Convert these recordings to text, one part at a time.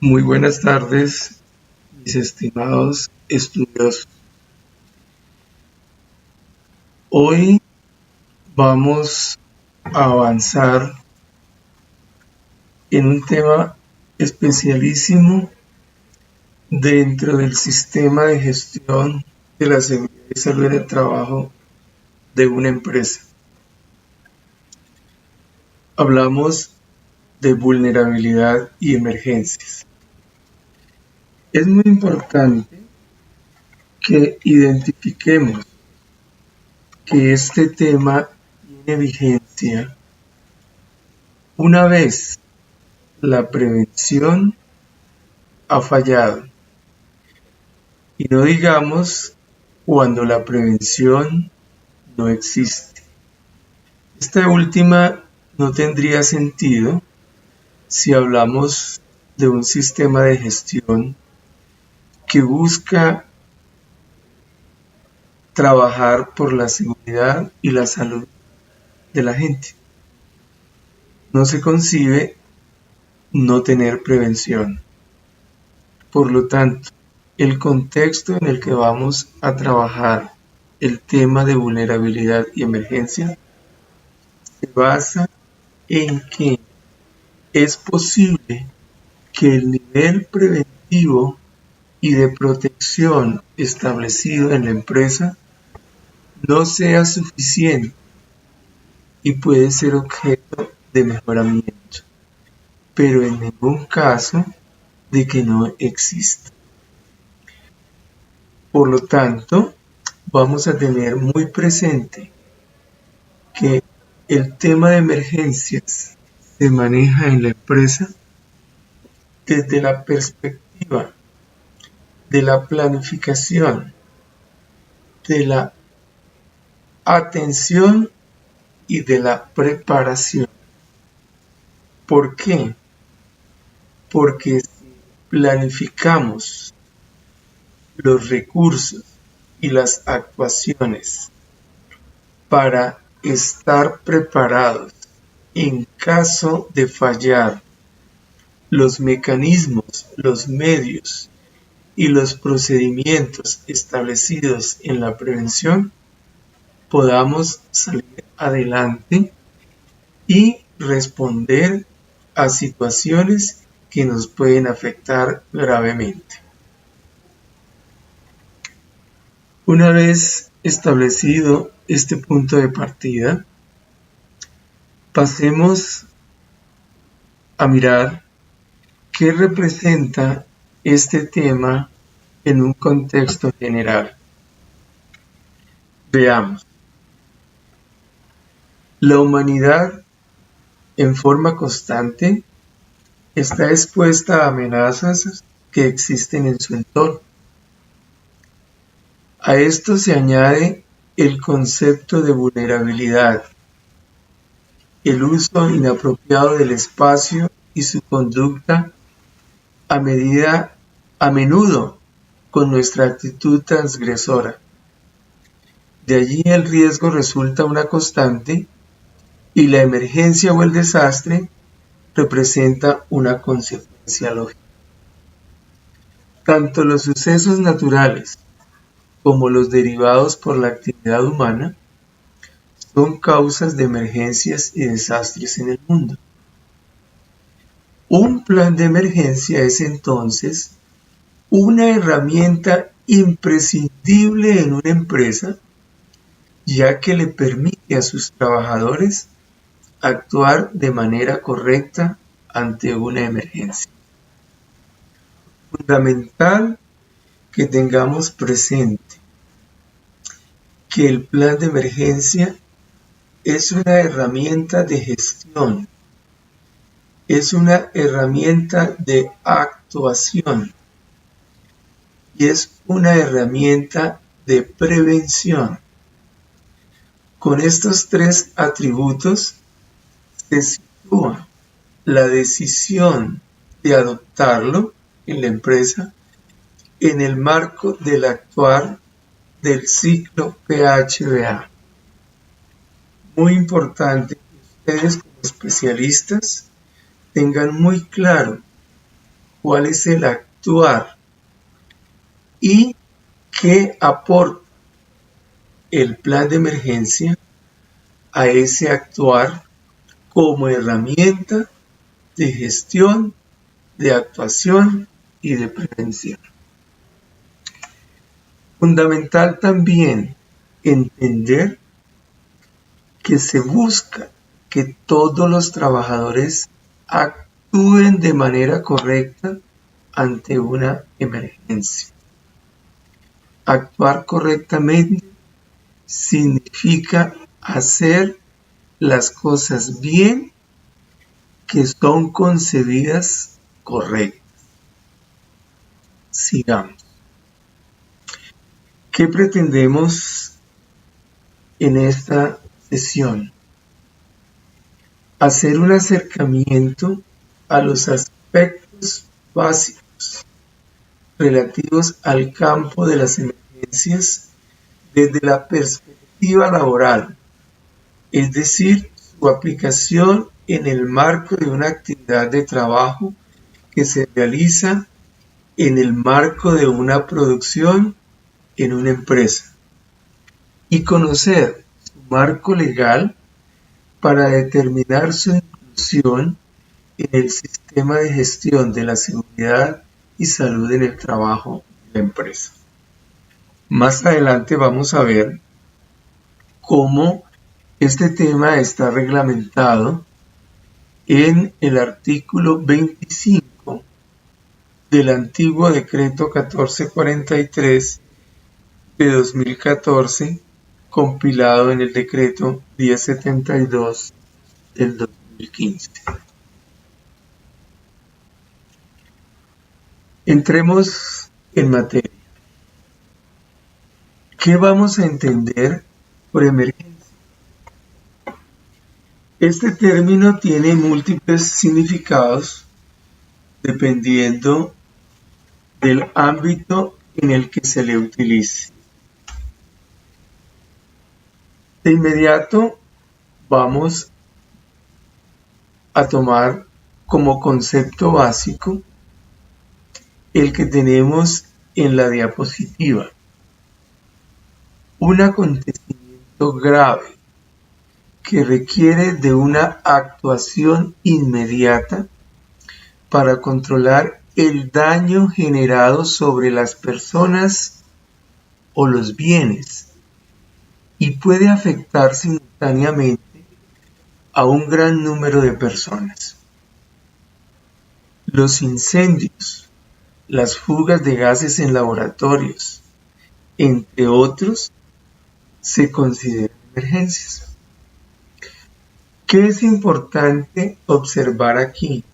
Muy buenas tardes, mis estimados estudiosos. Hoy vamos a avanzar en un tema especialísimo dentro del sistema de gestión de la seguridad y salud en el trabajo de una empresa. Hablamos de vulnerabilidad y emergencias. Es muy importante que identifiquemos que este tema tiene vigencia una vez la prevención ha fallado, y no digamos cuando la prevención no existe. Esta última no tendría sentido si hablamos de un sistema de gestión que busca trabajar por la seguridad y la salud de la gente. No se concibe no tener prevención. Por lo tanto, el contexto en el que vamos a trabajar el tema de vulnerabilidad y emergencia se basa en que es posible que el nivel preventivo y de protección establecido en la empresa no sea suficiente y puede ser objeto de mejoramiento, pero en ningún caso de que no exista. Por lo tanto, vamos a tener muy presente que el tema de emergencias se maneja en la empresa desde la perspectiva de la planificación, de la atención y de la preparación. ¿Por qué? Porque si planificamos los recursos y las actuaciones para estar preparados en caso de fallar los mecanismos, los medios y los procedimientos establecidos en la prevención, podamos salir adelante y responder a situaciones que nos pueden afectar gravemente. Una vez establecido este punto de partida, pasemos a mirar qué representa este tema en un contexto general. Veamos. La humanidad, en forma constante, está expuesta a amenazas que existen en su entorno. A esto se añade el concepto de vulnerabilidad, el uso inapropiado del espacio y su conducta a menudo con nuestra actitud transgresora. De allí el riesgo resulta una constante y la emergencia o el desastre representa una consecuencia lógica. Tanto los sucesos naturales como los derivados por la actividad humana son causas de emergencias y desastres en el mundo. Un plan de emergencia es entonces una herramienta imprescindible en una empresa, ya que le permite a sus trabajadores actuar de manera correcta ante una emergencia. Fundamental que tengamos presente que el plan de emergencia es una herramienta de gestión, es una herramienta de actuación y es una herramienta de prevención. Con estos tres atributos se sitúa la decisión de adoptarlo en la empresa en el marco del actuar del ciclo PHBA. Muy importante que ustedes como especialistas tengan muy claro cuál es el actuar y qué aporta el plan de emergencia a ese actuar como herramienta de gestión, de actuación y de prevención. Fundamental también entender que se busca que todos los trabajadores actúen de manera correcta ante una emergencia. Actuar correctamente significa hacer las cosas bien que son concebidas correctas. Sigamos. ¿Qué pretendemos en esta sesión? Hacer un acercamiento a los aspectos básicos relativos al campo de las emergencias desde la perspectiva laboral, es decir, su aplicación en el marco de una actividad de trabajo que se realiza en el marco de una producción en una empresa, y conocer su marco legal para determinar su inclusión en el sistema de gestión de la seguridad y salud en el trabajo de la empresa. Más adelante vamos a ver cómo este tema está reglamentado en el artículo 25 del antiguo decreto 1443 de 2014, compilado en el decreto 1072 del 2015. Entremos en materia. ¿Qué vamos a entender por emergencia? Este término tiene múltiples significados dependiendo del ámbito en el que se le utilice. De inmediato vamos a tomar como concepto básico el que tenemos en la diapositiva. Un acontecimiento grave que requiere de una actuación inmediata para controlar el daño generado sobre las personas o los bienes y puede afectar simultáneamente a un gran número de personas. Los incendios, las fugas de gases en laboratorios, entre otros, se consideran emergencias. ¿Qué es importante observar aquí?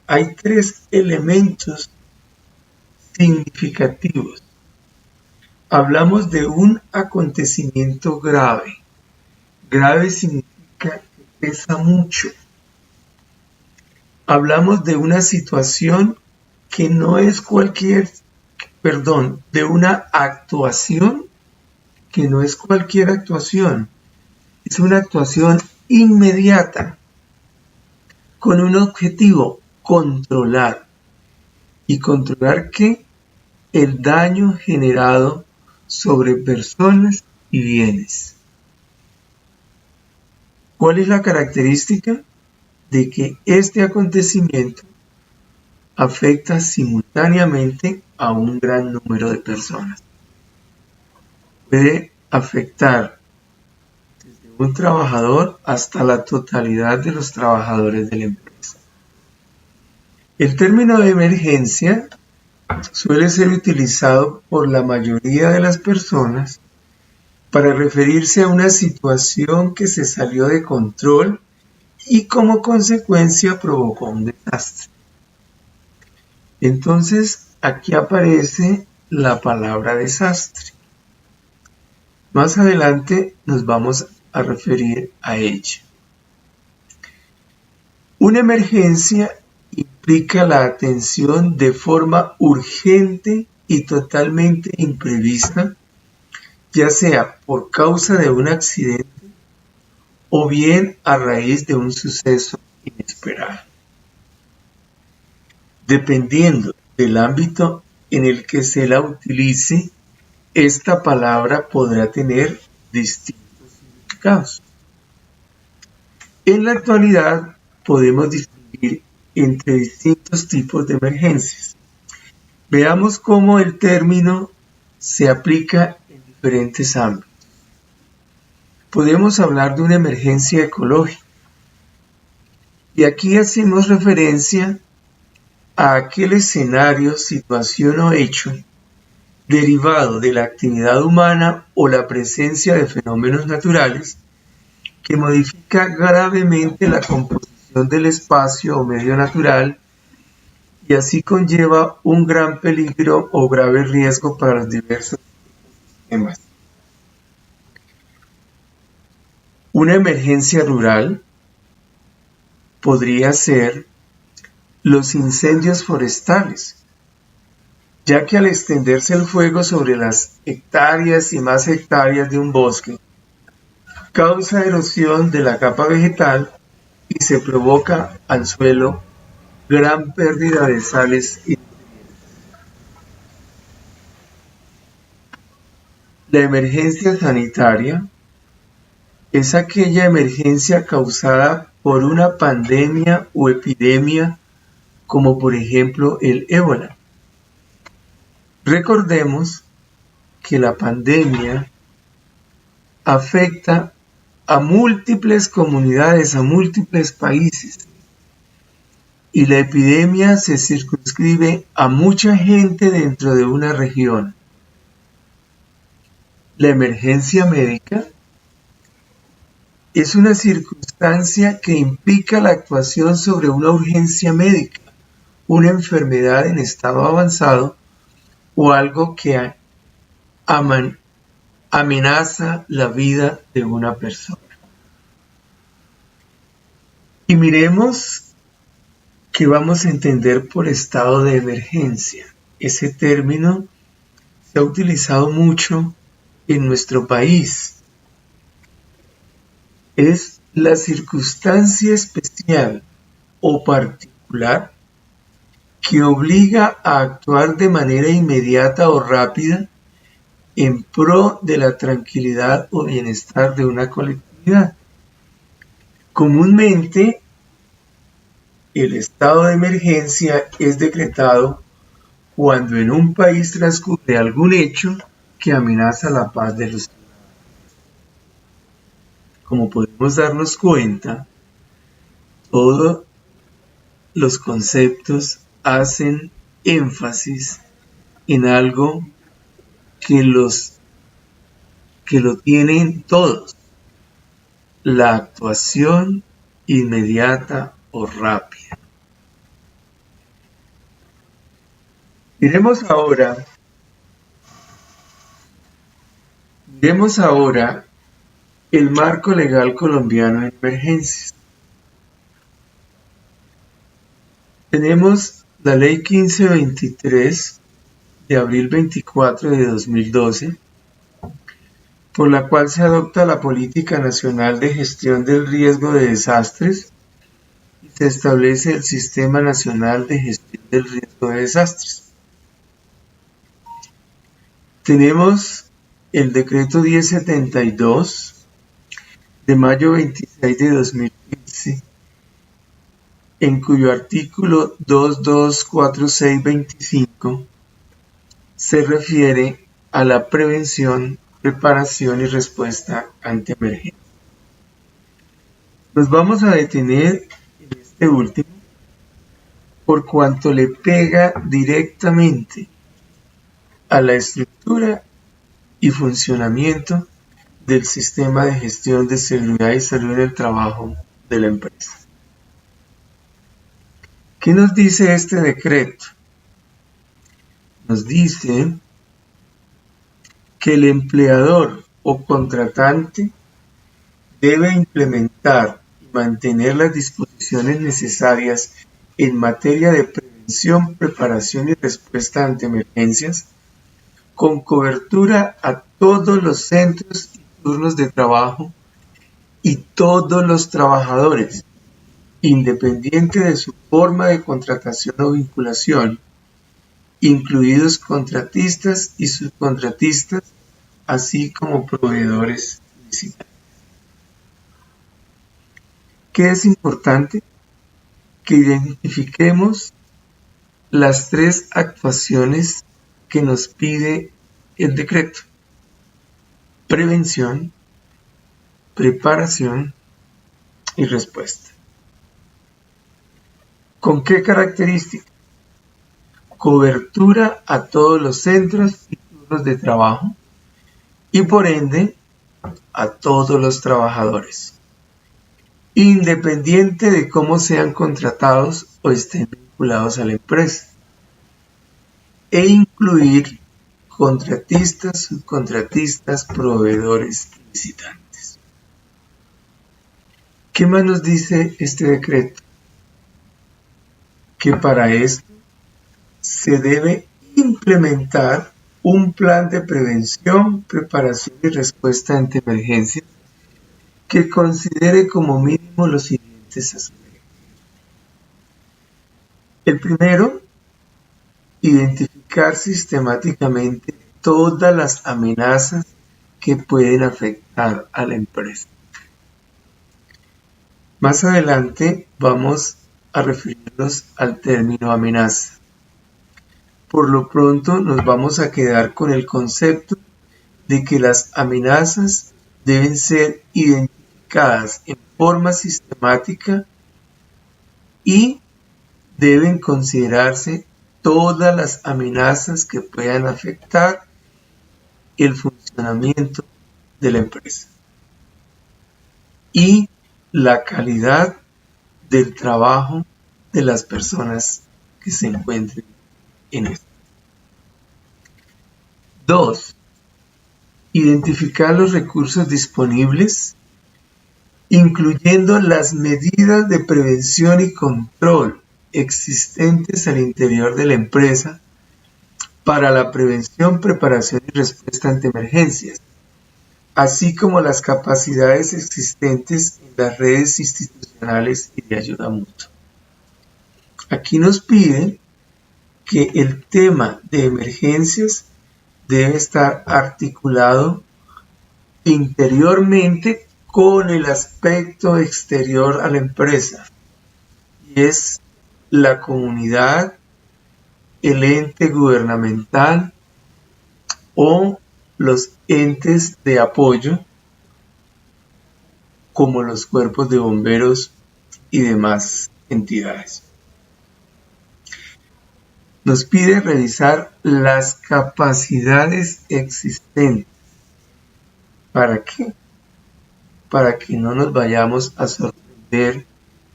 Hay tres elementos significativos. Hablamos de un acontecimiento grave. Grave significa que pesa mucho. Hablamos de una situación que no es de una actuación que no es cualquier actuación. Es una actuación inmediata con un objetivo: controlar. ¿Y controlar qué? El daño generado sobre personas y bienes. ¿Cuál es la característica? De que este acontecimiento afecta simultáneamente a un gran número de personas. Puede afectar desde un trabajador hasta la totalidad de los trabajadores de la empresa. El término de emergencia suele ser utilizado por la mayoría de las personas para referirse a una situación que se salió de control y como consecuencia provocó un desastre. Entonces, aquí aparece la palabra desastre. Más adelante nos vamos a referir a ella. Una emergencia implica la atención de forma urgente y totalmente imprevista, ya sea por causa de un accidente o bien a raíz de un suceso inesperado. Dependiendo del ámbito en el que se la utilice, esta palabra podrá tener distintos significados. En la actualidad podemos distinguir entre distintos tipos de emergencias. Veamos cómo el término se aplica en diferentes ámbitos. Podemos hablar de una emergencia ecológica. Y aquí hacemos referencia a aquel escenario, situación o hecho derivado de la actividad humana o la presencia de fenómenos naturales que modifica gravemente la composición del espacio o medio natural y así conlleva un gran peligro o grave riesgo para los diversos ecosistemas. Una emergencia rural podría ser los incendios forestales, ya que al extenderse el fuego sobre las hectáreas y más hectáreas de un bosque, causa erosión de la capa vegetal y se provoca al suelo gran pérdida de sales y nutrientes. La emergencia sanitaria es aquella emergencia causada por una pandemia o epidemia, como por ejemplo el ébola. Recordemos que la pandemia afecta a múltiples comunidades, a múltiples países, y la epidemia se circunscribe a mucha gente dentro de una región. La emergencia médica es una circunstancia que implica la actuación sobre una urgencia médica, una enfermedad en estado avanzado o algo que amenaza la vida de una persona. Y miremos qué vamos a entender por estado de emergencia. Ese término se ha utilizado mucho en nuestro país. Es la circunstancia especial o particular que obliga a actuar de manera inmediata o rápida en pro de la tranquilidad o bienestar de una colectividad. Comúnmente, el estado de emergencia es decretado cuando en un país transcurre algún hecho que amenaza la paz de los ciudadanos. Como podemos darnos cuenta, todos los conceptos hacen énfasis en algo que lo tienen todos: la actuación inmediata o rápida. Miremos ahora el marco legal colombiano en emergencias. Tenemos la Ley 1523 de abril 24 de 2012, por la cual se adopta la Política Nacional de Gestión del Riesgo de Desastres y se establece el Sistema Nacional de Gestión del Riesgo de Desastres. Tenemos el Decreto 1072 de mayo 26 de 2015, en cuyo artículo 224625 se refiere a la prevención, preparación y respuesta ante emergencias. Nos vamos a detener en este último por cuanto le pega directamente a la estructura y funcionamiento del sistema de gestión de seguridad y salud en el trabajo de la empresa. ¿Qué nos dice este decreto? Nos dice que el empleador o contratante debe implementar y mantener las disposiciones necesarias en materia de prevención, preparación y respuesta ante emergencias, con cobertura a todos los centros y turnos de trabajo y todos los trabajadores, independiente de su forma de contratación o vinculación, incluidos contratistas y subcontratistas, así como proveedores licitales. ¿Qué es importante? Que identifiquemos las 3 actuaciones que nos pide el decreto: prevención, preparación y respuesta. ¿Con qué características? Cobertura a todos los centros y turnos de trabajo y por ende a todos los trabajadores, independiente de cómo sean contratados o estén vinculados a la empresa, e incluir contratistas, subcontratistas, proveedores y licitantes. ¿Qué más nos dice este decreto? Que para esto se debe implementar un plan de prevención, preparación y respuesta ante emergencias que considere como mínimo los siguientes aspectos. El primero, identificar sistemáticamente todas las amenazas que pueden afectar a la empresa. Más adelante vamos a referirnos al término amenaza. Por lo pronto nos vamos a quedar con el concepto de que las amenazas deben ser identificadas en forma sistemática y deben considerarse todas las amenazas que puedan afectar el funcionamiento de la empresa y la calidad del trabajo de las personas que se encuentren en esto. 2. Identificar los recursos disponibles, incluyendo las medidas de prevención y control existentes al interior de la empresa para la prevención, preparación y respuesta ante emergencias, así como las capacidades existentes en las redes institucionales y de ayuda mutua. Aquí nos pide que el tema de emergencias debe estar articulado interiormente con el aspecto exterior a la empresa, y es la comunidad, el ente gubernamental o los entes de apoyo como los cuerpos de bomberos y demás entidades. Nos pide revisar las capacidades existentes. ¿Para qué? Para que no nos vayamos a sorprender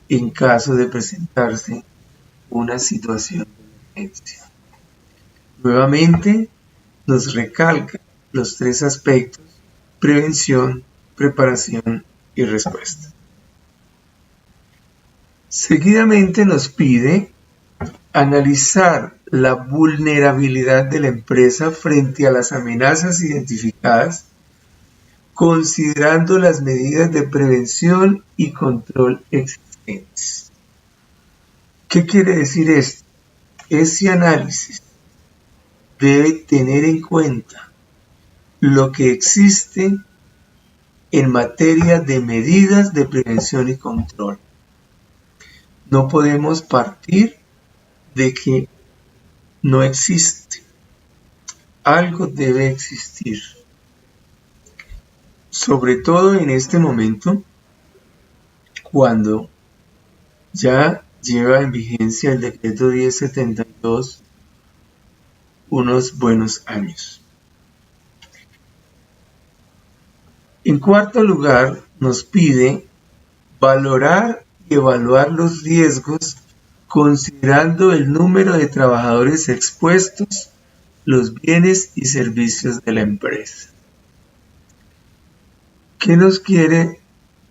en caso de presentarse una situación de emergencia. Nuevamente nos recalca los 3 aspectos: prevención, preparación y respuesta. Seguidamente nos pide analizar la vulnerabilidad de la empresa frente a las amenazas identificadas, considerando las medidas de prevención y control existentes. ¿Qué quiere decir esto? Ese análisis debe tener en cuenta lo que existe en materia de medidas de prevención y control. No podemos partir de que no existe. Algo debe existir. Sobre todo en este momento, cuando ya lleva en vigencia el decreto 1072 unos buenos años. En cuarto lugar, nos pide valorar y evaluar los riesgos considerando el número de trabajadores expuestos, los bienes y servicios de la empresa. ¿Qué nos quiere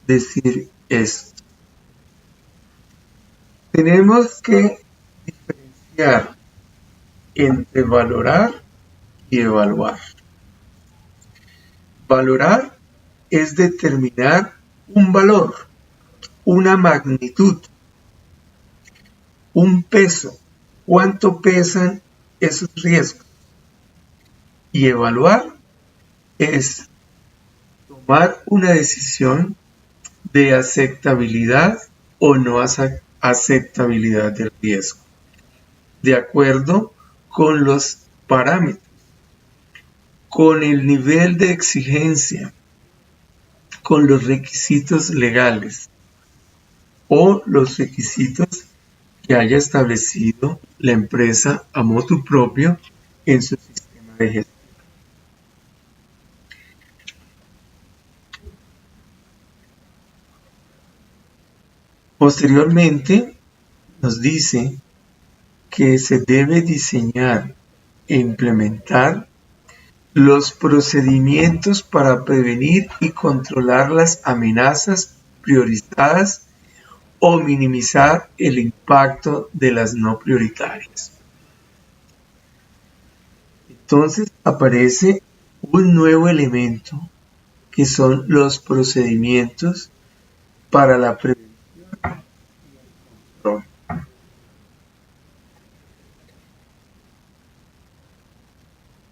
decir esto? Tenemos que diferenciar entre valorar y evaluar. Valorar es determinar un valor, una magnitud un peso, cuánto pesan esos riesgos. Y evaluar es tomar una decisión de aceptabilidad o no aceptabilidad del riesgo, de acuerdo con los parámetros, con el nivel de exigencia, con los requisitos legales o los requisitos que haya establecido la empresa a motu propio en su sistema de gestión. Posteriormente, nos dice que se debe diseñar e implementar los procedimientos para prevenir y controlar las amenazas priorizadas o minimizar el impacto de las no prioritarias. Entonces aparece un nuevo elemento que son los procedimientos para la prevención y el control.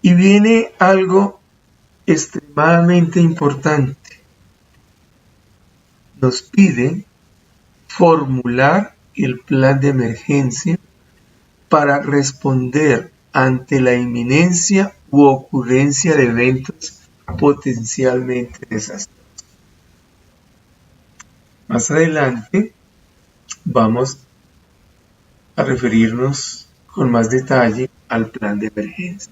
Y viene algo extremadamente importante. Nos pide formular el plan de emergencia para responder ante la inminencia u ocurrencia de eventos potencialmente desastrosos. Más adelante vamos a referirnos con más detalle al plan de emergencia.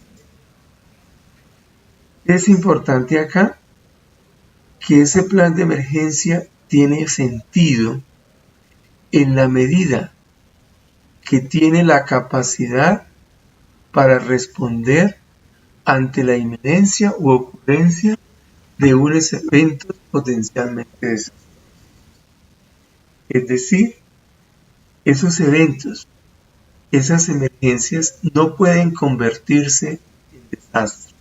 Es importante acá que ese plan de emergencia tiene sentido en la medida que tiene la capacidad para responder ante la inminencia u ocurrencia de unos eventos potencialmente desastrosos. Es decir, esos eventos, esas emergencias no pueden convertirse en desastres.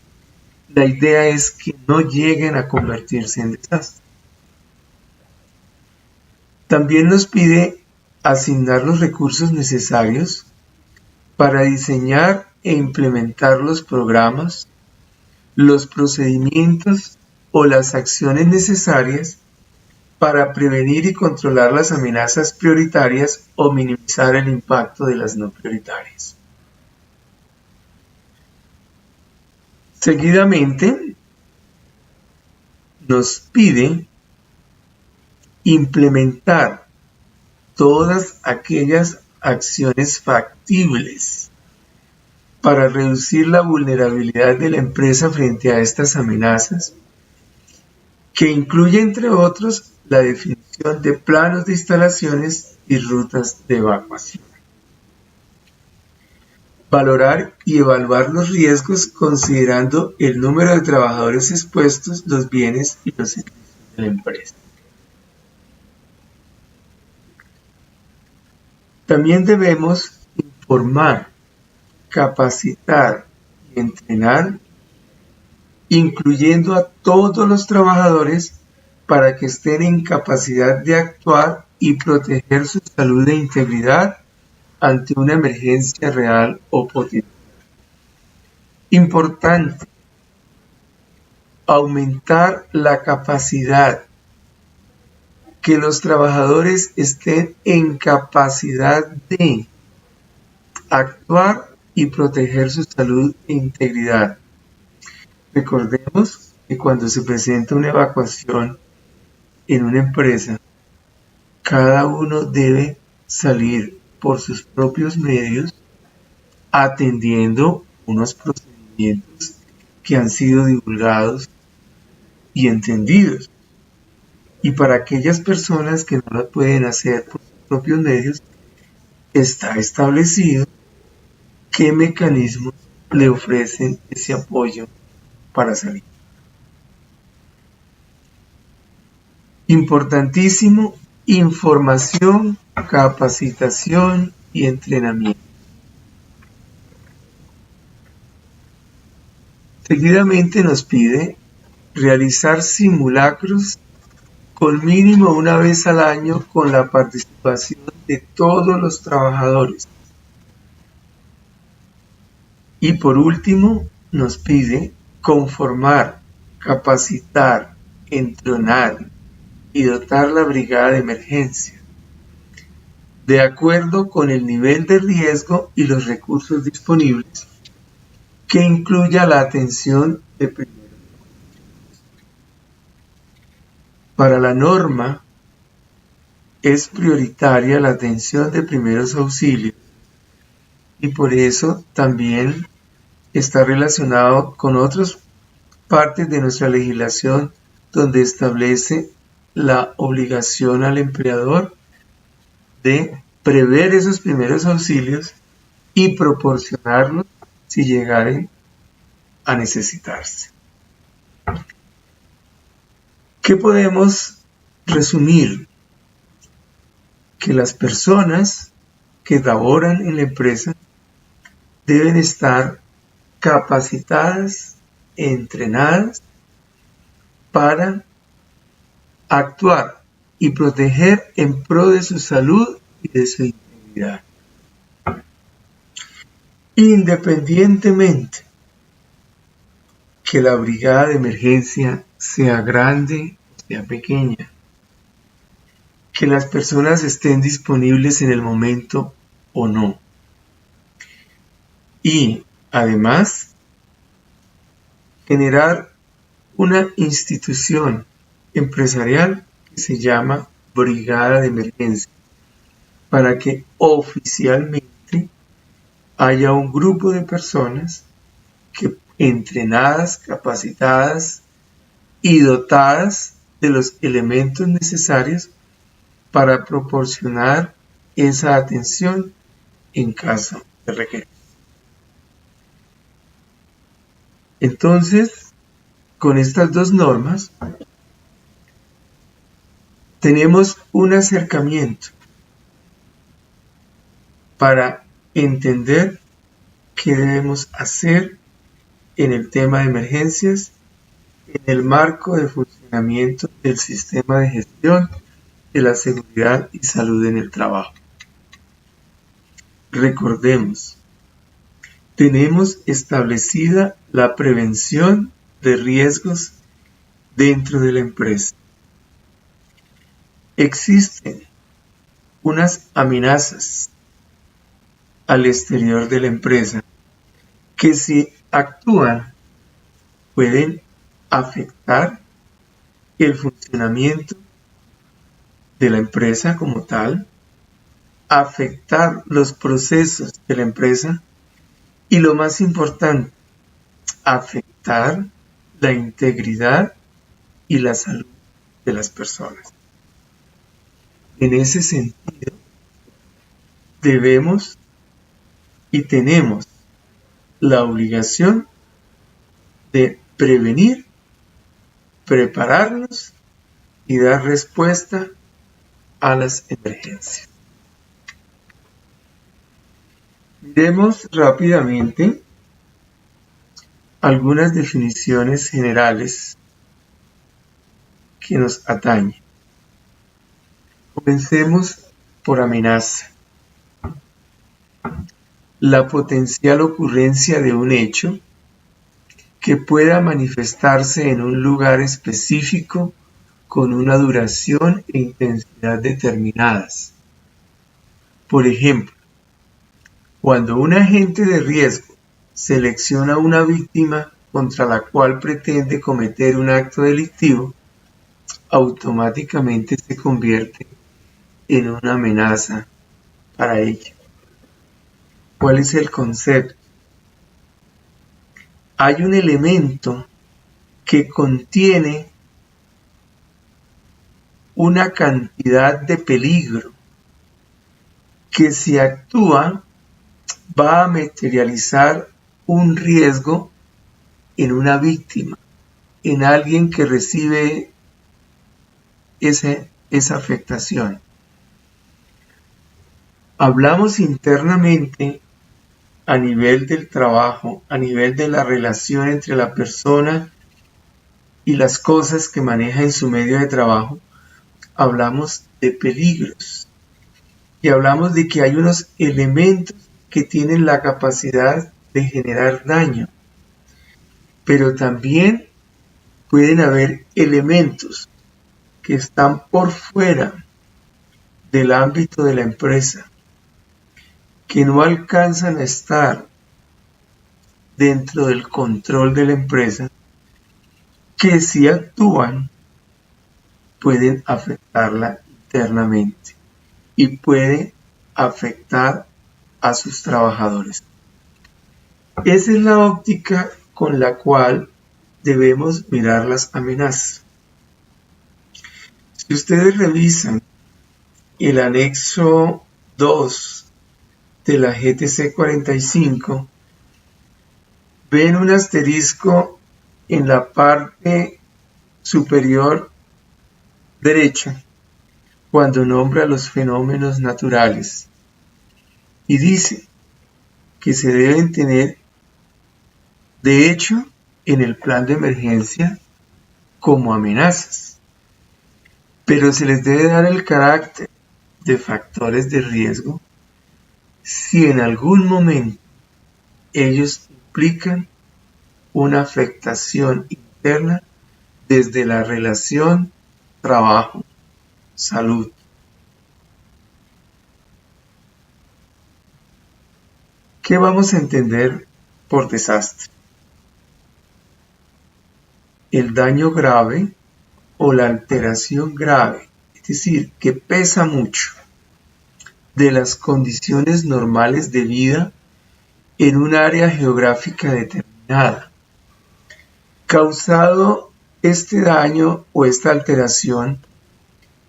La idea es que no lleguen a convertirse en desastres. También nos pide asignar los recursos necesarios para diseñar e implementar los programas, los procedimientos o las acciones necesarias para prevenir y controlar las amenazas prioritarias o minimizar el impacto de las no prioritarias. Seguidamente, nos pide implementar todas aquellas acciones factibles para reducir la vulnerabilidad de la empresa frente a estas amenazas, que incluye, entre otros, la definición de planos de instalaciones y rutas de evacuación. Valorar y evaluar los riesgos considerando el número de trabajadores expuestos, los bienes y los servicios de la empresa. También debemos informar, capacitar y entrenar, incluyendo a todos los trabajadores para que estén en capacidad de actuar y proteger su salud e integridad ante una emergencia real o potencial. Importante, aumentar la capacidad, que los trabajadores estén en capacidad de actuar y proteger su salud e integridad. Recordemos que cuando se presenta una evacuación en una empresa, cada uno debe salir por sus propios medios atendiendo unos procedimientos que han sido divulgados y entendidos. Y para aquellas personas que no lo pueden hacer por sus propios medios, está establecido qué mecanismos le ofrecen ese apoyo para salir. Importantísimo, información, capacitación y entrenamiento. Seguidamente nos pide realizar simulacros con mínimo una vez al año con la participación de todos los trabajadores. Y por último, nos pide conformar, capacitar, entrenar y dotar la brigada de emergencia, de acuerdo con el nivel de riesgo y los recursos disponibles, que incluya la atención de primeros. Para la norma, es prioritaria la atención de primeros auxilios y por eso también está relacionado con otras partes de nuestra legislación donde establece la obligación al empleador de prever esos primeros auxilios y proporcionarlos si llegaren a necesitarse. ¿Qué podemos resumir? Que las personas que laboran en la empresa deben estar capacitadas, entrenadas para actuar y proteger en pro de su salud y de su integridad. Independientemente que la brigada de emergencia sea grande o sea pequeña, que las personas estén disponibles en el momento o no. Y además, generar una institución empresarial que se llama brigada de emergencia, para que oficialmente haya un grupo de personas que entrenadas, capacitadas y dotadas de los elementos necesarios para proporcionar esa atención en caso de requerir. Entonces, con estas dos normas, tenemos un acercamiento para entender qué debemos hacer en el tema de emergencias en el marco de funcionamiento del sistema de gestión de la seguridad y salud en el trabajo. Recordemos, tenemos establecida la prevención de riesgos dentro de la empresa. Existen unas amenazas al exterior de la empresa que si actúan pueden afectar el funcionamiento de la empresa como tal, afectar los procesos de la empresa y lo más importante, afectar la integridad y la salud de las personas. En ese sentido, debemos y tenemos la obligación de prevenir, prepararnos y dar respuesta a las emergencias. Miremos rápidamente algunas definiciones generales que nos atañen. Comencemos por amenaza. La potencial ocurrencia de un hecho que pueda manifestarse en un lugar específico con una duración e intensidad determinadas. Por ejemplo, cuando un agente de riesgo selecciona una víctima contra la cual pretende cometer un acto delictivo, automáticamente se convierte en una amenaza para ella. ¿Cuál es el concepto? Hay un elemento que contiene una cantidad de peligro que si actúa va a materializar un riesgo en una víctima, en alguien que recibe esa afectación. Hablamos internamente a nivel del trabajo, a nivel de la relación entre la persona y las cosas que maneja en su medio de trabajo, hablamos de peligros. y hablamos de que hay unos elementos que tienen la capacidad de generar daño, pero también pueden haber elementos que están por fuera del ámbito de la empresa, que no alcanzan a estar dentro del control de la empresa, que si actúan pueden afectarla internamente y puede afectar a sus trabajadores. Esa es la óptica con la cual debemos mirar las amenazas. Si ustedes revisan el anexo 2 de la GTC 45, ven un asterisco en la parte superior derecha cuando nombra los fenómenos naturales y dice que se deben tener, de hecho, en el plan de emergencia como amenazas, pero se les debe dar el carácter de factores de riesgo si en algún momento ellos implican una afectación interna desde la relación trabajo-salud. ¿Qué vamos a entender por desastre? El daño grave o la alteración grave, es decir, que pesa mucho de las condiciones normales de vida en un área geográfica determinada. Causado este daño o esta alteración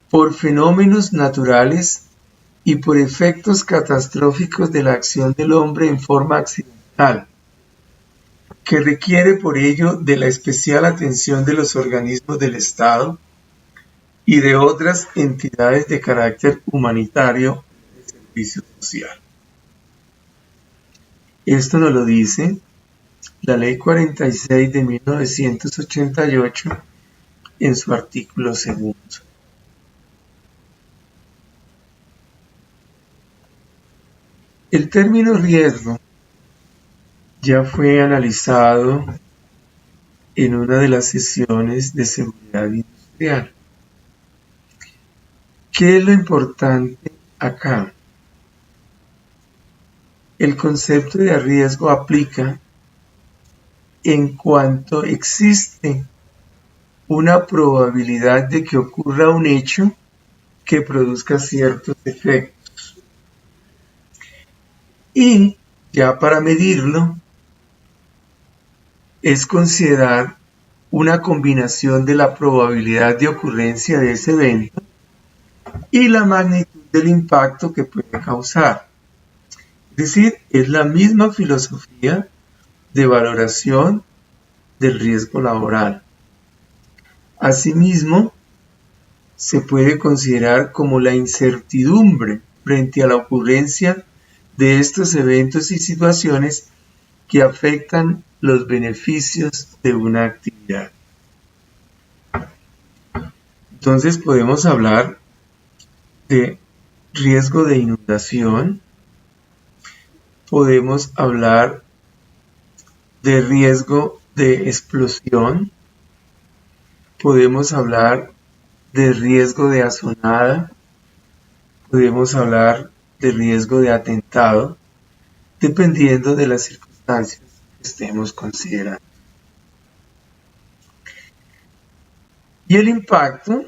por fenómenos naturales y por efectos catastróficos de la acción del hombre en forma accidental, que requiere por ello de la especial atención de los organismos del Estado y de otras entidades de carácter humanitario y de servicio social. Esto nos lo dice la Ley 46 de 1988 en su artículo 2. El término riesgo ya fue analizado en una de las sesiones de seguridad industrial. ¿Qué es lo importante acá? El concepto de riesgo aplica en cuanto existe una probabilidad de que ocurra un hecho que produzca ciertos efectos. Y ya para medirlo, es considerar una combinación de la probabilidad de ocurrencia de ese evento y la magnitud del impacto que puede causar. Es decir, es la misma filosofía de valoración del riesgo laboral. Asimismo, se puede considerar como la incertidumbre frente a la ocurrencia de estos eventos y situaciones que afectan los beneficios de una actividad. Entonces podemos hablar de riesgo de inundación, podemos hablar de riesgo de explosión, podemos hablar de riesgo de azonada, podemos hablar de riesgo de atentado, dependiendo de las circunstancias que estemos considerando. Y el impacto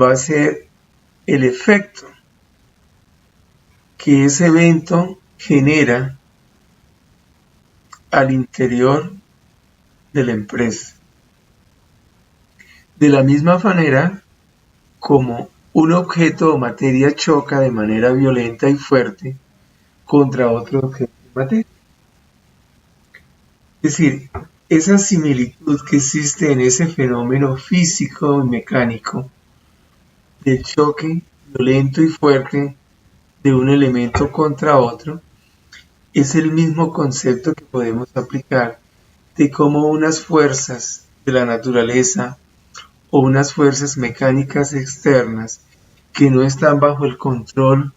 va a ser el efecto que ese evento genera al interior de la empresa. De la misma manera como un objeto o materia choca de manera violenta y fuerte contra otro objeto o materia. Es decir, esa similitud que existe en ese fenómeno físico y mecánico de choque violento y fuerte de un elemento contra otro, es el mismo concepto que podemos aplicar de cómo unas fuerzas de la naturaleza o unas fuerzas mecánicas externas que no están bajo el control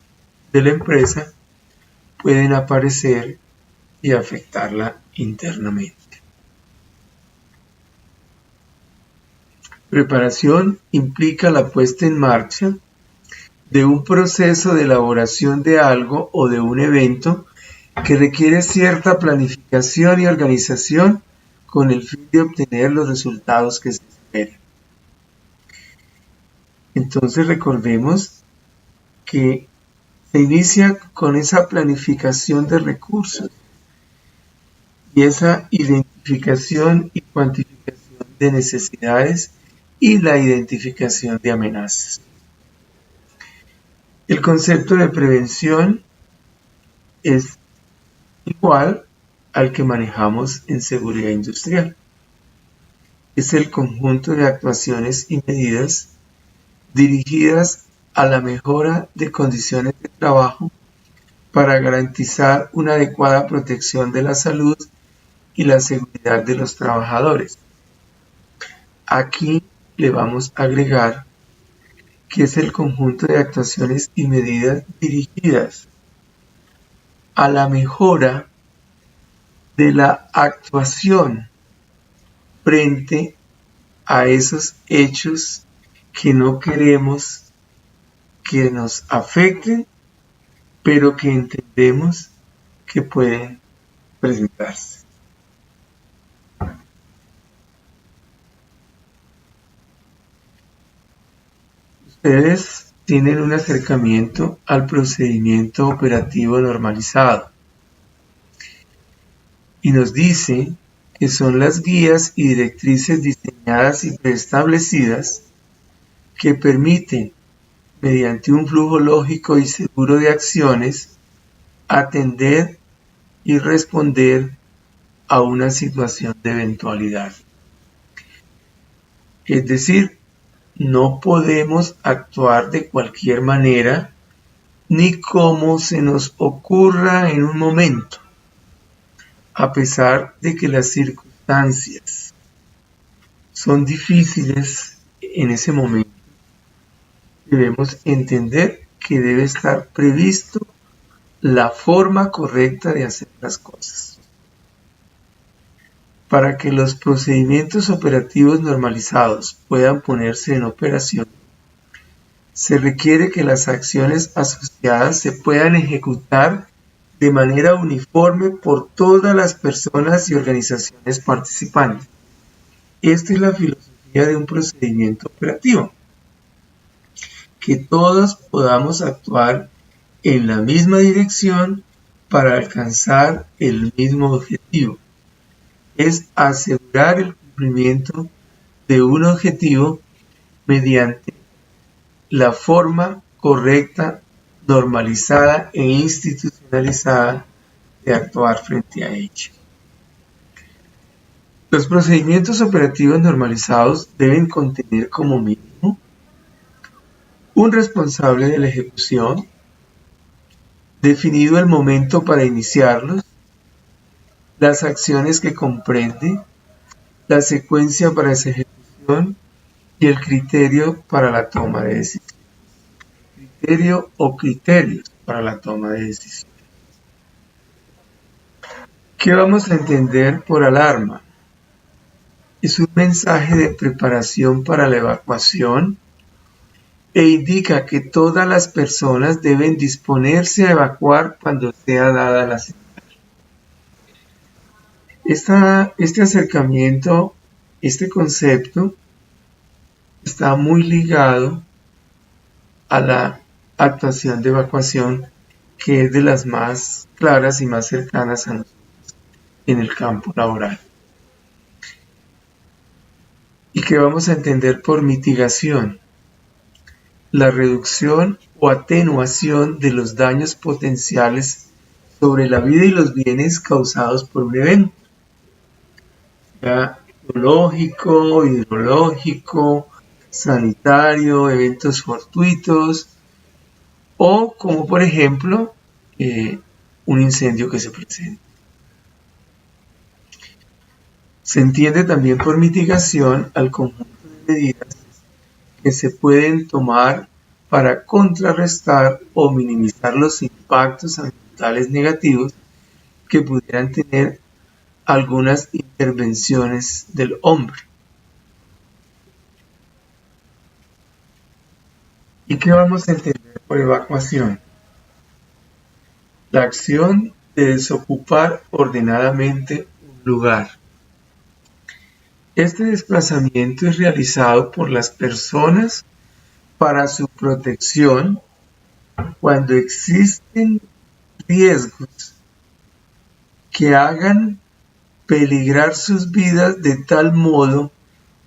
de la empresa pueden aparecer y afectarla internamente. Preparación implica la puesta en marcha de un proceso de elaboración de algo o de un evento que requiere cierta planificación y organización con el fin de obtener los resultados que se esperan. Entonces recordemos que se inicia con esa planificación de recursos y esa identificación y cuantificación de necesidades y la identificación de amenazas. El concepto de prevención es igual al que manejamos en seguridad industrial. Es el conjunto de actuaciones y medidas dirigidas a la mejora de condiciones de trabajo para garantizar una adecuada protección de la salud y la seguridad de los trabajadores. Aquí le vamos a agregar que es el conjunto de actuaciones y medidas dirigidas a la mejora de la actuación frente a esos hechos que no queremos que nos afecten, pero que entendemos que pueden presentarse. Ustedes tienen un acercamiento al procedimiento operativo normalizado y nos dice que son las guías y directrices diseñadas y preestablecidas que permiten, mediante un flujo lógico y seguro de acciones, atender y responder a una situación de eventualidad. Es decir, no podemos actuar de cualquier manera ni como se nos ocurra en un momento, a pesar de que las circunstancias son difíciles en ese momento. Debemos entender que debe estar previsto la forma correcta de hacer las cosas. Para que los procedimientos operativos normalizados puedan ponerse en operación, se requiere que las acciones asociadas se puedan ejecutar de manera uniforme por todas las personas y organizaciones participantes. Esta es la filosofía de un procedimiento operativo. Que todos podamos actuar en la misma dirección para alcanzar el mismo objetivo. Es asegurar el cumplimiento de un objetivo mediante la forma correcta, normalizada e institucionalizada de actuar frente a ello. Los procedimientos operativos normalizados deben contener como mínimo un responsable de la ejecución, definido el momento para iniciarlos, las acciones que comprende, la secuencia para esa ejecución y el criterio para la toma de decisiones. Criterio o criterios para la toma de decisiones. ¿Qué vamos a entender por alarma? Es un mensaje de preparación para la evacuación e indica que todas las personas deben disponerse a evacuar cuando sea dada la señal. Este acercamiento, este concepto, está muy ligado a la actuación de evacuación, que es de las más claras y más cercanas a nosotros en el campo laboral. ¿Y qué vamos a entender por mitigación? La reducción o atenuación de los daños potenciales sobre la vida y los bienes causados por un evento, ya biológico, hidrológico, sanitario, eventos fortuitos o como por ejemplo un incendio que se presenta. Se entiende también por mitigación al conjunto de medidas que se pueden tomar para contrarrestar o minimizar los impactos ambientales negativos que pudieran tener algunas intervenciones del hombre. ¿Y qué vamos a entender por evacuación? La acción de desocupar ordenadamente un lugar. Este desplazamiento es realizado por las personas para su protección cuando existen riesgos que hagan peligrar sus vidas de tal modo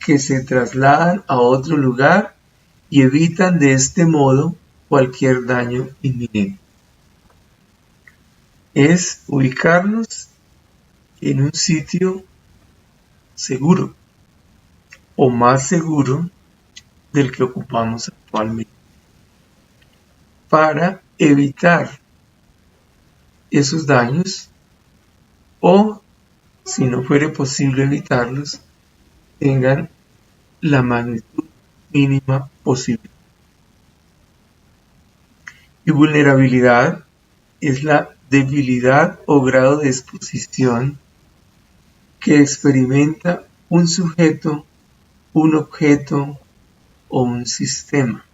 que se trasladan a otro lugar y evitan de este modo cualquier daño inminente. Es ubicarnos en un sitio seguro o más seguro del que ocupamos actualmente para evitar esos daños o, si no fuere posible evitarlos, tengan la magnitud mínima posible. Y vulnerabilidad es la debilidad o grado de exposición que experimenta un sujeto, un objeto o un sistema.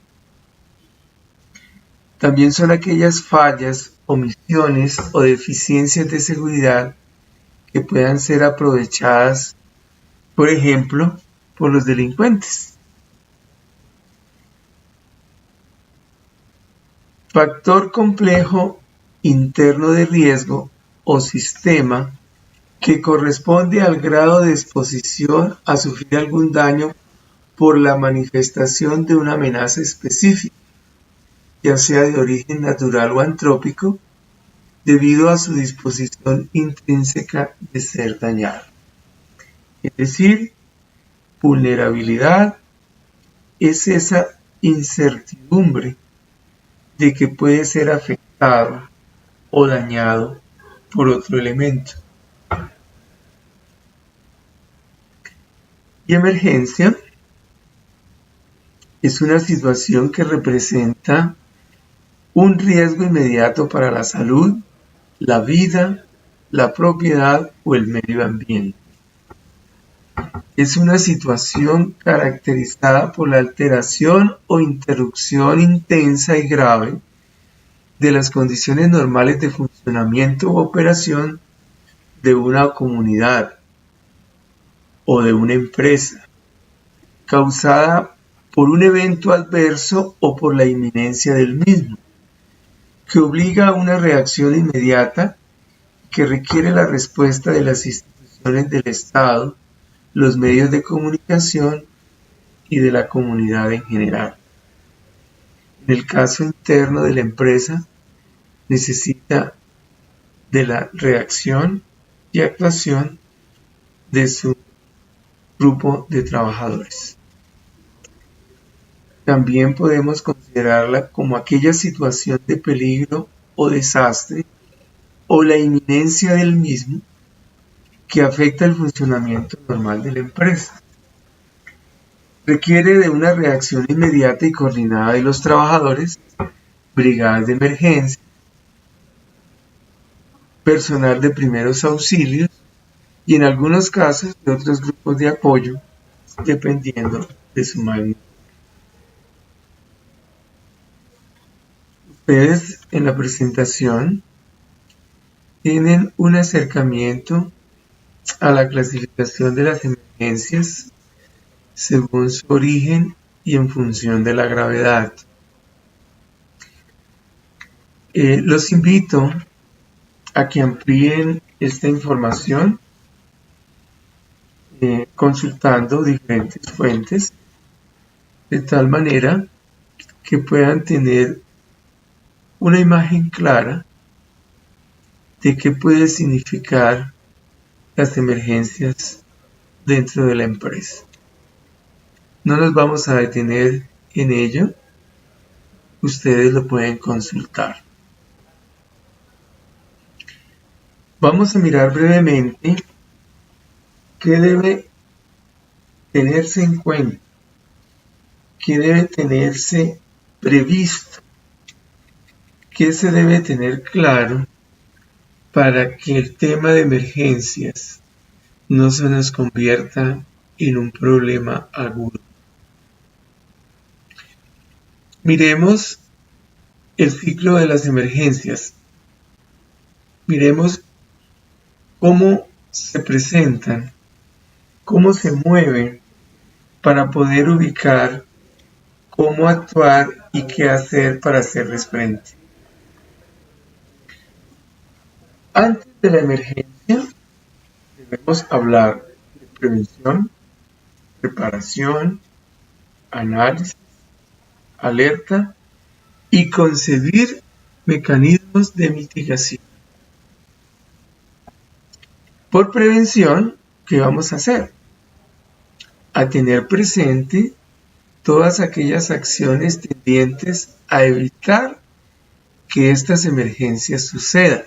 También son aquellas fallas, omisiones o deficiencias de seguridad que puedan ser aprovechadas, por ejemplo, por los delincuentes. Factor complejo interno de riesgo o sistema que corresponde al grado de exposición a sufrir algún daño por la manifestación de una amenaza específica, ya sea de origen natural o antrópico, debido a su disposición intrínseca de ser dañado. Es decir, vulnerabilidad es esa incertidumbre de que puede ser afectado o dañado por otro elemento. Y emergencia es una situación que representa un riesgo inmediato para la salud, la vida, la propiedad o el medio ambiente. Es una situación caracterizada por la alteración o interrupción intensa y grave de las condiciones normales de funcionamiento o operación de una comunidad o de una empresa, causada por un evento adverso o por la inminencia del mismo, que obliga a una reacción inmediata que requiere la respuesta de las instituciones del Estado, los medios de comunicación y de la comunidad en general. En el caso interno de la empresa, necesita de la reacción y actuación de su grupo de trabajadores. También podemos considerarla como aquella situación de peligro o desastre o la inminencia del mismo que afecta el funcionamiento normal de la empresa. Requiere de una reacción inmediata y coordinada de los trabajadores, brigadas de emergencia, personal de primeros auxilios y en algunos casos de otros grupos de apoyo, dependiendo de su magnitud. Ustedes en la presentación tienen un acercamiento a la clasificación de las emergencias según su origen y en función de la gravedad. Los invito a que amplíen esta información consultando diferentes fuentes de tal manera que puedan tener una imagen clara de qué puede significar las emergencias dentro de la empresa. No nos vamos a detener en ello, ustedes lo pueden consultar. Vamos a mirar brevemente qué debe tenerse en cuenta, qué debe tenerse previsto. ¿Qué se debe tener claro para que el tema de emergencias no se nos convierta en un problema agudo? Miremos el ciclo de las emergencias. Miremos cómo se presentan, cómo se mueven para poder ubicar cómo actuar y qué hacer para hacerles frente. Antes de la emergencia, debemos hablar de prevención, preparación, análisis, alerta y concebir mecanismos de mitigación. Por prevención, ¿qué vamos a hacer? A tener presente todas aquellas acciones tendientes a evitar que estas emergencias sucedan.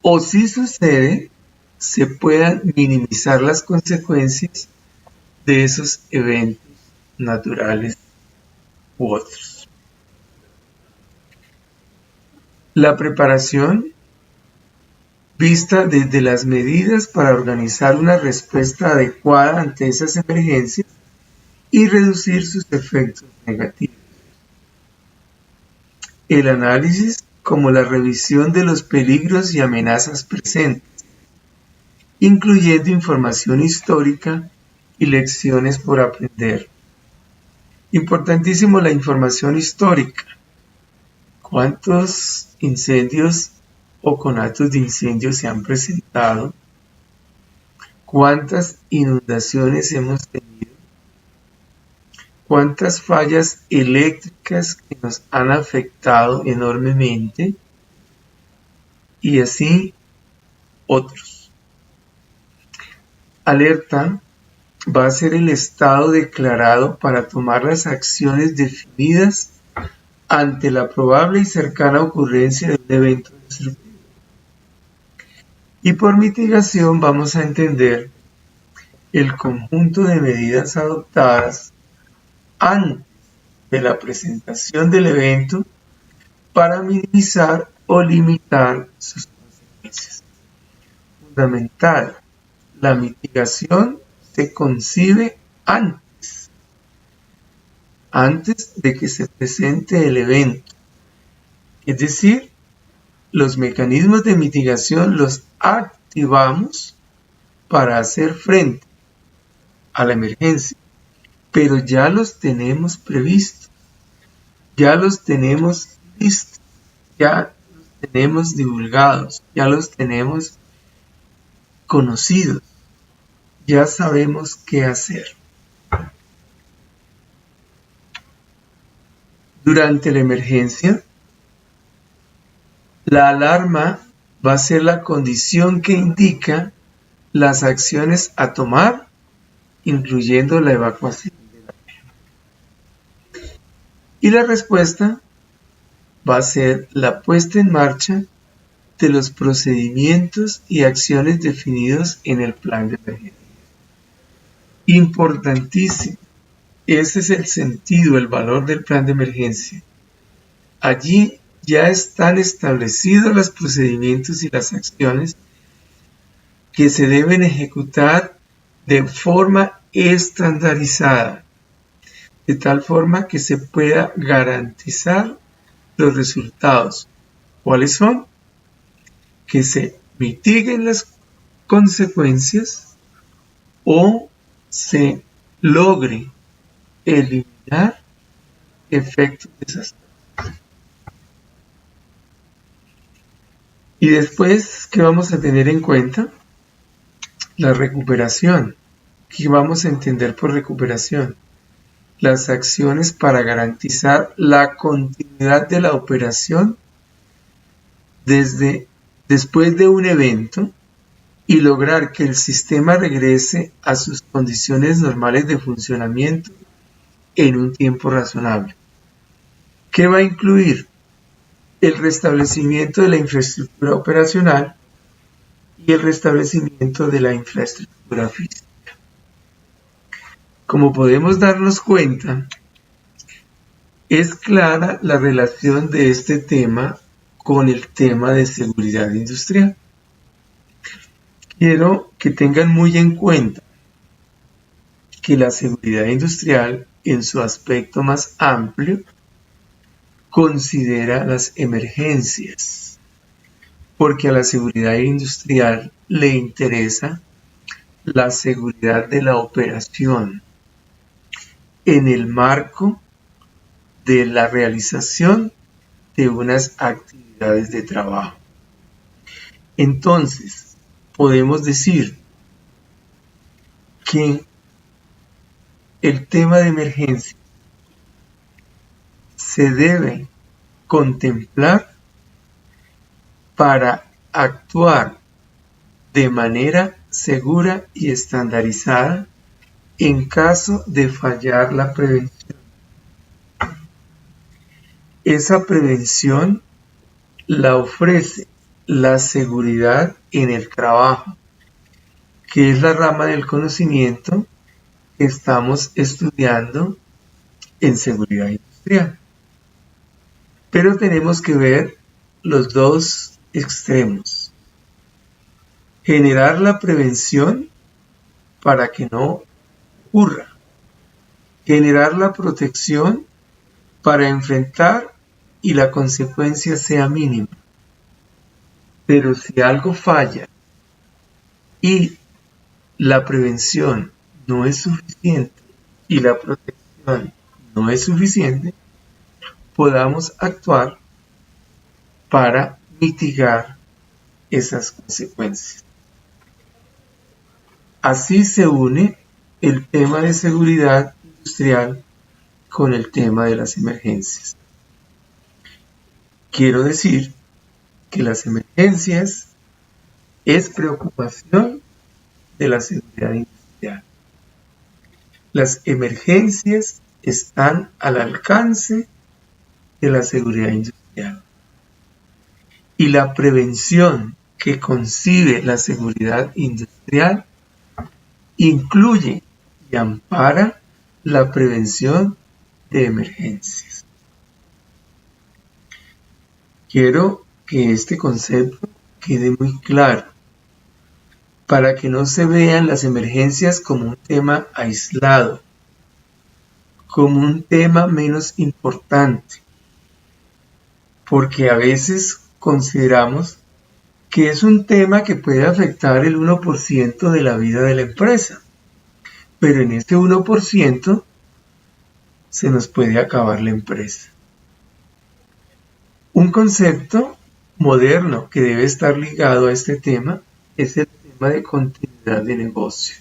O si sucede, se puedan minimizar las consecuencias de esos eventos naturales u otros. La preparación, vista desde las medidas para organizar una respuesta adecuada ante esas emergencias y reducir sus efectos negativos. El análisis, como la revisión de los peligros y amenazas presentes, incluyendo información histórica y lecciones por aprender. Importantísimo la información histórica. ¿Cuántos incendios o conatos de incendios se han presentado? ¿Cuántas inundaciones hemos tenido? ¿Cuántas fallas eléctricas que nos han afectado enormemente? Y así otros. Alerta va a ser el estado declarado para tomar las acciones definidas ante la probable y cercana ocurrencia de un evento destructivo. Y por mitigación vamos a entender el conjunto de medidas adoptadas antes de la presentación del evento para minimizar o limitar sus consecuencias. Fundamental, la mitigación se concibe antes de que se presente el evento. Es decir, los mecanismos de mitigación los activamos para hacer frente a la emergencia, pero ya los tenemos previstos, ya los tenemos listos, ya los tenemos divulgados, ya los tenemos conocidos, ya sabemos qué hacer. Durante la emergencia, la alarma va a ser la condición que indica las acciones a tomar, incluyendo la evacuación de la víctima. Y la respuesta va a ser la puesta en marcha de los procedimientos y acciones definidos en el plan de emergencia. Importantísimo. Ese es el sentido, el valor del plan de emergencia. Allí ya están establecidos los procedimientos y las acciones que se deben ejecutar de forma estandarizada, de tal forma que se pueda garantizar los resultados. ¿Cuáles son? Que se mitiguen las consecuencias o se logre eliminar efectos desastrosos. Y después, ¿qué vamos a tener en cuenta? La recuperación. ¿Qué vamos a entender por recuperación? Las acciones para garantizar la continuidad de la operación después de un evento y lograr que el sistema regrese a sus condiciones normales de funcionamiento en un tiempo razonable. ¿Qué va a incluir? El restablecimiento de la infraestructura operacional y el restablecimiento de la infraestructura física. Como podemos darnos cuenta, Es clara la relación de este tema con el tema de seguridad industrial. Quiero que tengan muy en cuenta que la seguridad industrial, en su aspecto más amplio, considera las emergencias, porque a la seguridad industrial le interesa la seguridad de la operación en el marco de la realización de unas actividades de trabajo. Entonces, podemos decir que el tema de emergencia se debe contemplar para actuar de manera segura y estandarizada en caso de fallar la prevención. Esa prevención la ofrece la seguridad en el trabajo, que es la rama del conocimiento que estamos estudiando en seguridad industrial. Pero tenemos que ver los dos extremos. Generar la prevención para que no ocurra. Generar la protección para enfrentar y la consecuencia sea mínima. Pero si algo falla y la prevención no es suficiente y la protección no es suficiente, podamos actuar para mitigar esas consecuencias. Así se une el tema de seguridad industrial con el tema de las emergencias. Quiero decir que las emergencias es preocupación de la seguridad industrial. Las emergencias están al alcance de la seguridad industrial. Y la prevención que concibe la seguridad industrial incluye y ampara la prevención de emergencias. Quiero que este concepto quede muy claro para que no se vean las emergencias como un tema aislado, como un tema menos importante, porque a veces consideramos que es un tema que puede afectar el 1% de la vida de la empresa, pero en este 1% se nos puede acabar la empresa. Un concepto moderno que debe estar ligado a este tema es el tema de continuidad de negocio.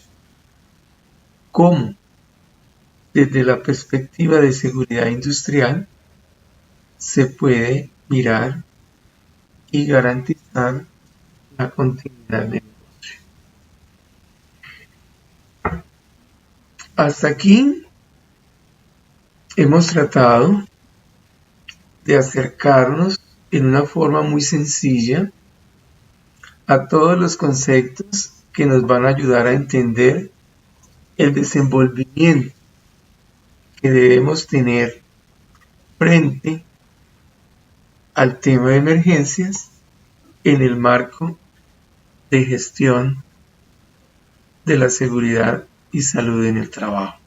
¿Cómo? Desde la perspectiva de seguridad industrial se puede mirar y garantizar la continuidad de negocio. Hasta aquí hemos tratado de acercarnos en una forma muy sencilla a todos los conceptos que nos van a ayudar a entender el desenvolvimiento que debemos tener frente al tema de emergencias en el marco de gestión de la seguridad y salud en el trabajo.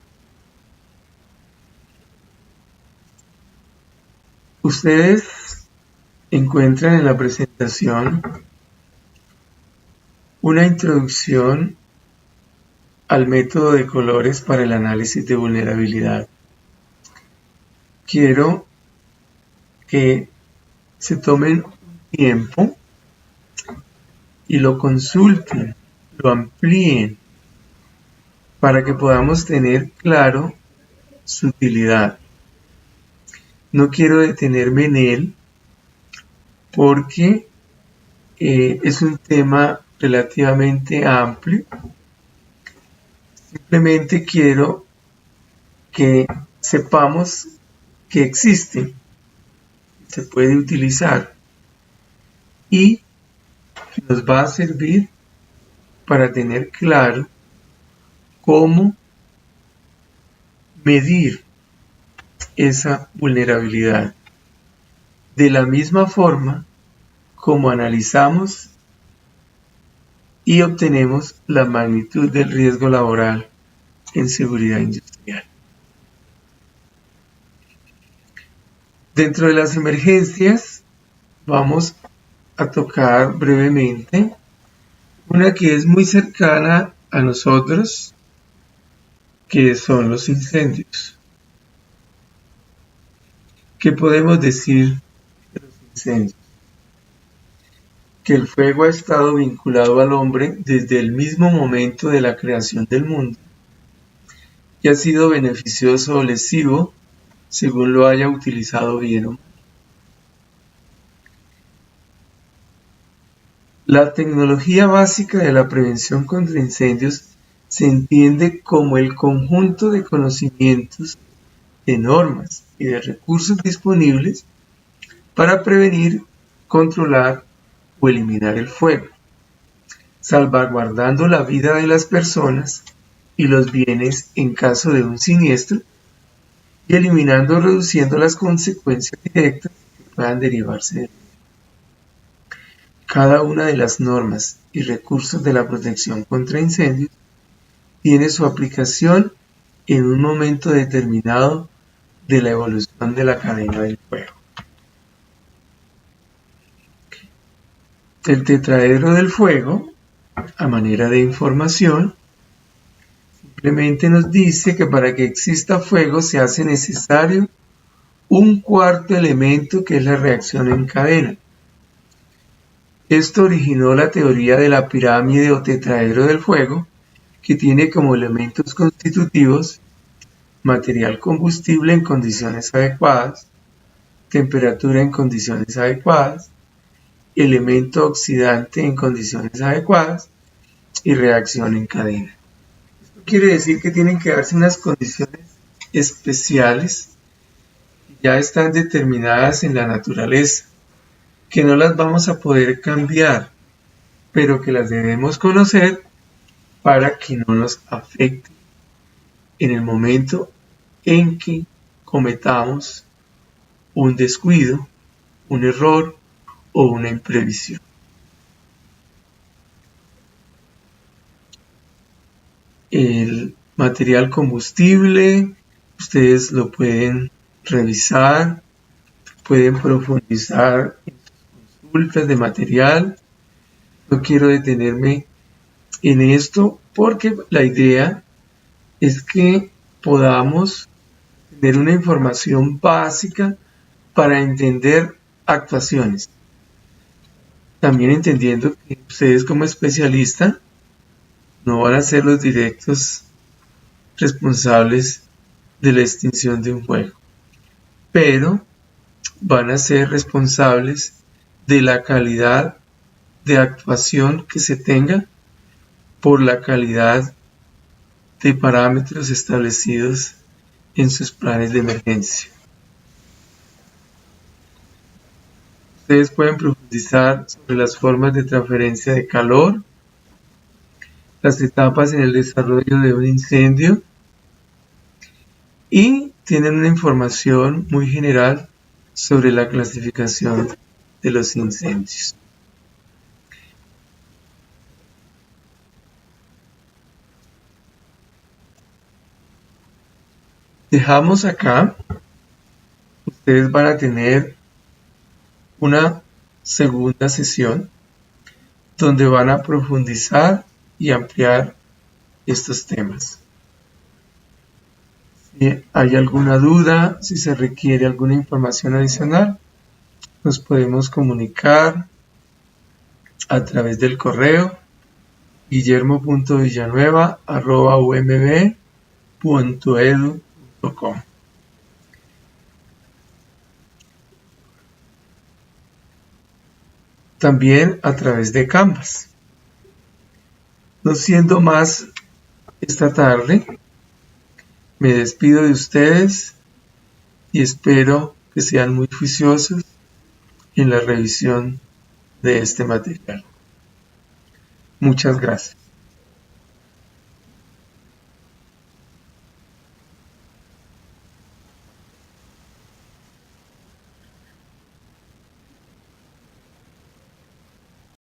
Ustedes encuentran en la presentación una introducción al método de colores para el análisis de vulnerabilidad. Quiero que se tomen un tiempo y lo consulten, lo amplíen, para que podamos tener claro su utilidad. No quiero detenerme en él porque es un tema relativamente amplio. Simplemente quiero que sepamos que existe, se puede utilizar y nos va a servir para tener claro cómo medir esa vulnerabilidad. De la misma forma como analizamos y obtenemos la magnitud del riesgo laboral en seguridad industrial. Dentro de las emergencias vamos a tocar brevemente una que es muy cercana a nosotros, que son los incendios. ¿Qué podemos decir de los incendios? Que el fuego ha estado vinculado al hombre desde el mismo momento de la creación del mundo y ha sido beneficioso o lesivo según lo haya utilizado bien o mal. La tecnología básica de la prevención contra incendios se entiende como el conjunto de conocimientos, de normas y de recursos disponibles para prevenir, controlar o eliminar el fuego, salvaguardando la vida de las personas y los bienes en caso de un siniestro y eliminando o reduciendo las consecuencias directas que puedan derivarse de él. Cada una de las normas y recursos de la protección contra incendios tiene su aplicación en un momento determinado de la evolución de la cadena del fuego. El tetraedro del fuego, a manera de información, simplemente nos dice que para que exista fuego se hace necesario un cuarto elemento, que es la reacción en cadena. Esto originó la teoría de la pirámide o tetraedro del fuego, que tiene como elementos constitutivos material combustible en condiciones adecuadas, temperatura en condiciones adecuadas, elemento oxidante en condiciones adecuadas y reacción en cadena. Esto quiere decir que tienen que darse unas condiciones especiales que ya están determinadas en la naturaleza, que no las vamos a poder cambiar, pero que las debemos conocer para que no nos afecte en el momento en que cometamos un descuido, un error o una imprevisión. El material combustible, ustedes lo pueden revisar, pueden profundizar en sus consultas de material. No quiero detenerme en esto porque la idea es que podamos tener una información básica para entender actuaciones. También entendiendo que ustedes como especialistas no van a ser los directos responsables de la extinción de un fuego, pero van a ser responsables de la calidad de actuación que se tenga por la calidad de parámetros establecidos en sus planes de emergencia. Ustedes pueden profundizar sobre las formas de transferencia de calor, las etapas en el desarrollo de un incendio y tienen una información muy general sobre la clasificación de los incendios. Dejamos acá, ustedes van a tener una segunda sesión donde van a profundizar y ampliar estos temas. Si hay alguna duda, si se requiere alguna información adicional, nos podemos comunicar a través del correo guillermo.villanueva@umb.edu.com. También a través de Canvas. No siendo más esta tarde, me despido de ustedes y espero que sean muy juiciosos en la revisión de este material. Muchas gracias.